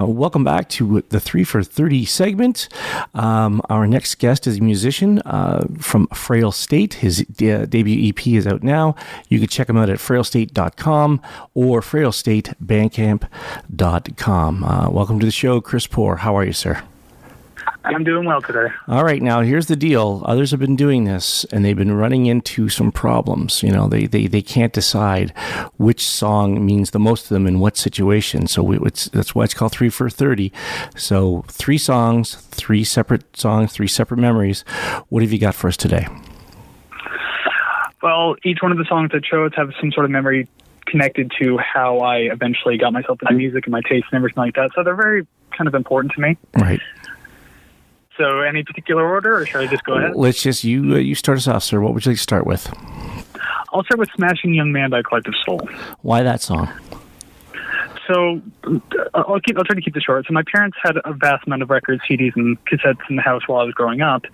Welcome back to the 3 for 30 segment. Our next guest is a musician from Frail State. His debut EP is out now. You can check him out at frailstate.com or frailstatebandcamp.com. Welcome to the show, Chris Poor. How are you, sir? I'm doing well today. All right, now here's the deal. Others have been doing this, and they've been running into some problems. You know, they can't decide which song means the most to them in what situation. So that's why it's called 3 for 30. So 3 songs, 3 separate memories. What have you got for us today? Well, each one of the songs I chose have some sort of memory connected to how I eventually got myself into music and my taste and everything like that. So they're very kind of important to me. Right. So any particular order, or should I just go ahead? Let's just, you start us off, sir. What would you like to start with? I'll start with Smashing Young Man by Collective Soul. Why that song? So I'll try to keep this short. So my parents had a vast amount of records, CDs, and cassettes in the house while I was growing up.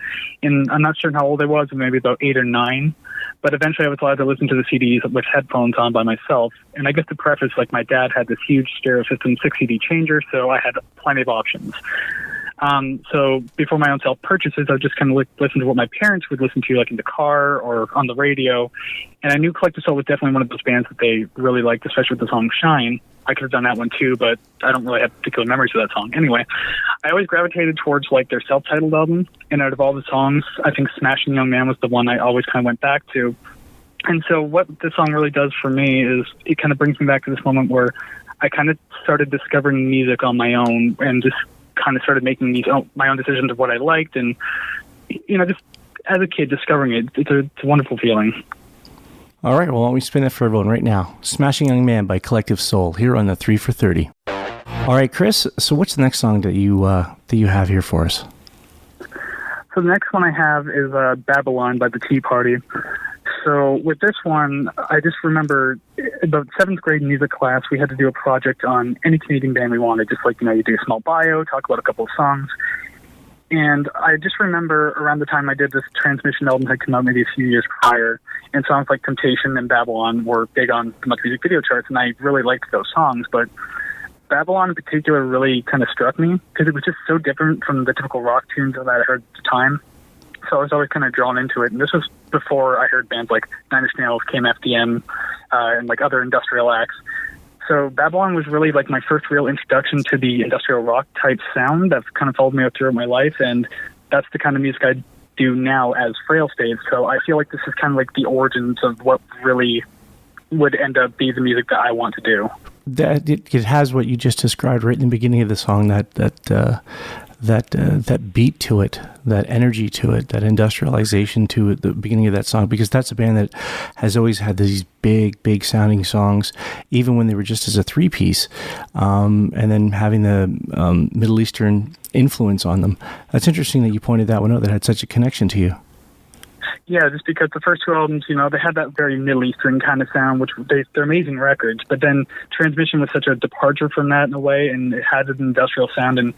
And I'm not certain how old I was, maybe about 8 or 9. But eventually I was allowed to listen to the CDs with headphones on by myself. And I guess to preface, like, my dad had this huge stereo system, 6 CD changer, so I had plenty of options. So before my own self-purchases, I would just kind of listen to what my parents would listen to, like in the car or on the radio. And I knew Collective Soul was definitely one of those bands that they really liked, especially with the song Shine. I could have done that one too, but I don't really have particular memories of that song. Anyway, I always gravitated towards like their self-titled album. And out of all the songs, I think Smashing Young Man was the one I always kind of went back to. And so what this song really does for me is it kind of brings me back to this moment where I kind of started discovering music on my own and just kind of started making my own decisions of what I liked, and just as a kid discovering it, it's a wonderful feeling. All right, well, why don't we spin it for everyone right now? Smashing Young Man by Collective Soul here on the 3 for 30. All right, Chris. So what's the next song that you have here for us? So the next one I have is Babylon by the Tea Party. So with this one, I just remember about 7th grade music class, we had to do a project on any Canadian band we wanted. Just like, you do a small bio, talk about a couple of songs. And I just remember around the time I did this, Transmission album had come out maybe a few years prior, and songs like Temptation and Babylon were big on the Much Music video charts, and I really liked those songs. But Babylon in particular really kind of struck me because it was just so different from the typical rock tunes that I heard at the time. So I was always kind of drawn into it. And this was before I heard bands like Nine Inch Nails, KMFDM, and like other industrial acts. So Babylon was really like my first real introduction to the industrial rock type sound that's kind of followed me up throughout my life. And that's the kind of music I do now as Frail State. So I feel like this is kind of like the origins of what really would end up being the music that I want to do. That it has what you just described right in the beginning of the song, that beat to it, that energy to it, that industrialization to it, the beginning of that song, because that's a band that has always had these big sounding songs, even when they were just as a 3-piece, and then having the Middle Eastern influence on them. That's interesting that you pointed that one out, that had such a connection to you. Yeah, just because the first 2 albums, they had that very Middle Eastern kind of sound, which they're amazing records, but then Transmission was such a departure from that in a way, and it had an industrial sound, and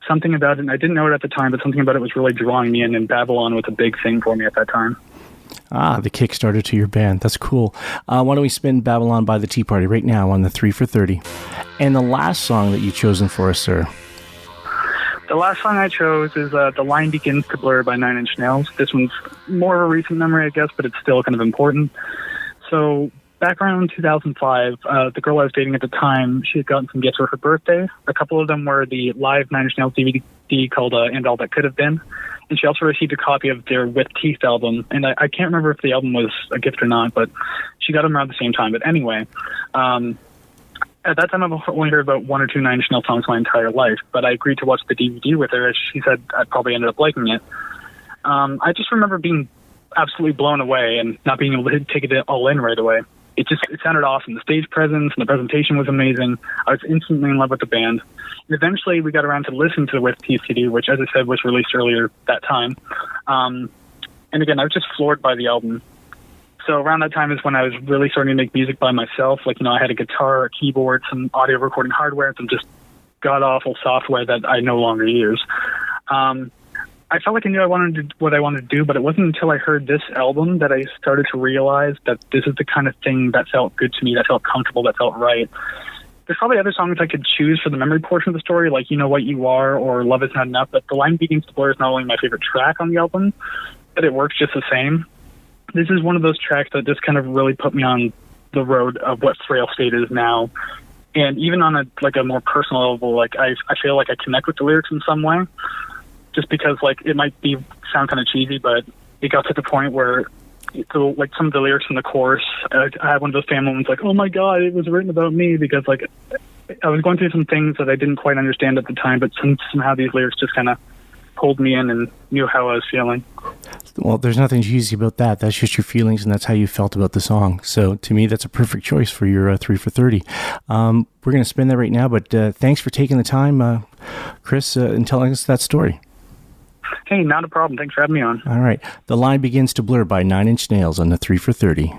something about it, and I didn't know it at the time, but something about it was really drawing me in, and Babylon was a big thing for me at that time. The Kickstarter to your band. That's cool. Why don't we spin Babylon by the Tea Party right now on the 3 for 30. And the last song that you've chosen for us, sir. The last song I chose is The Line Begins to Blur by Nine Inch Nails. This one's more of a recent memory, I guess, but it's still kind of important. So back around 2005, the girl I was dating at the time, she had gotten some gifts for her birthday. A couple of them were the live Nine Inch Nails DVD called And All That Could Have Been. And she also received a copy of their With Teeth album. And I can't remember if the album was a gift or not, but she got them around the same time. But anyway, at that time, I've only heard about 1 or 2 Nine Inch Nails songs my entire life, but I agreed to watch the DVD with her, as she said I'd probably ended up liking it. I just remember being absolutely blown away and not being able to take it all in right away. It sounded awesome. The stage presence and the presentation was amazing. I was instantly in love with the band. And eventually, we got around to listen to the With Teeth CD, which, as I said, was released earlier that time. And again, I was just floored by the album. So around that time is when I was really starting to make music by myself. Like, I had a guitar, a keyboard, some audio recording hardware, some just god-awful software that I no longer use. I felt like I knew what I wanted to do, but it wasn't until I heard this album that I started to realize that this is the kind of thing that felt good to me, that felt comfortable, that felt right. there's probably other songs I could choose for the memory portion of the story, like You Know What You Are or Love Is Not Enough, but The Line Begins to Blur is not only my favorite track on the album, but it works just the same. This is one of those tracks that just kind of really put me on the road of what Frail State is now. And even on a more personal level, like I feel like I connect with the lyrics in some way, just because like it might sound kind of cheesy, but it got to the point where like some of the lyrics in the chorus, I had one of those fan moments like, oh my God, it was written about me, because like I was going through some things that I didn't quite understand at the time, but somehow these lyrics just kind of pulled me in and knew how I was feeling. Well, there's nothing cheesy about that. That's just your feelings, and that's how you felt about the song. So to me, that's a perfect choice for your 3 for 30. We're going to spin that right now, but thanks for taking the time, Chris, and telling us that story. Hey, not a problem. Thanks for having me on. All right. The Line Begins to Blur by 9 Inch Nails on the 3 for 30.